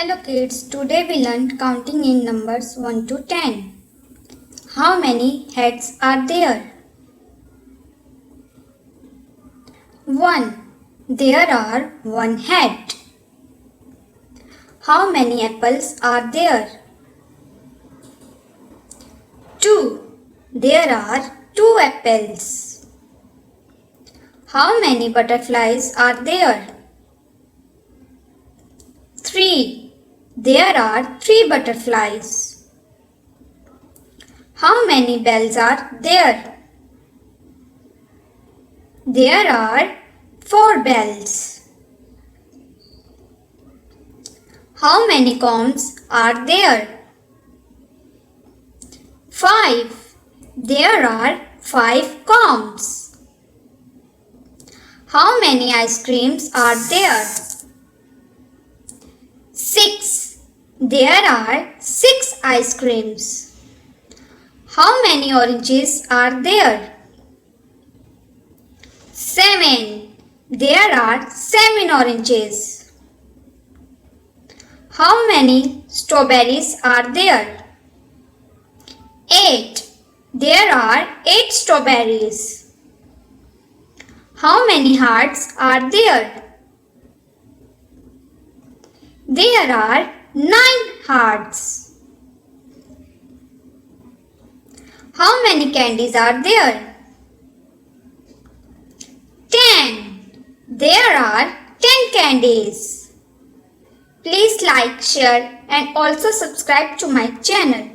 Hello kids, today we learned counting in numbers 1 to 10. How many heads are there? 1. There are 1 head. How many apples are there? 2. There are 2 apples. How many butterflies are there? 3. There are 3 butterflies. How many bells are there? There are 4 bells. How many combs are there? 5. There are 5 combs. How many ice creams are there? 6. There are 6 ice creams. How many oranges are there? 7. There are 7 oranges. How many strawberries are there? 8. There are 8 strawberries. How many hearts are there? There are 9 hearts. How many candies are there? 10. There are 10 candies. Please like, share and also subscribe to my channel.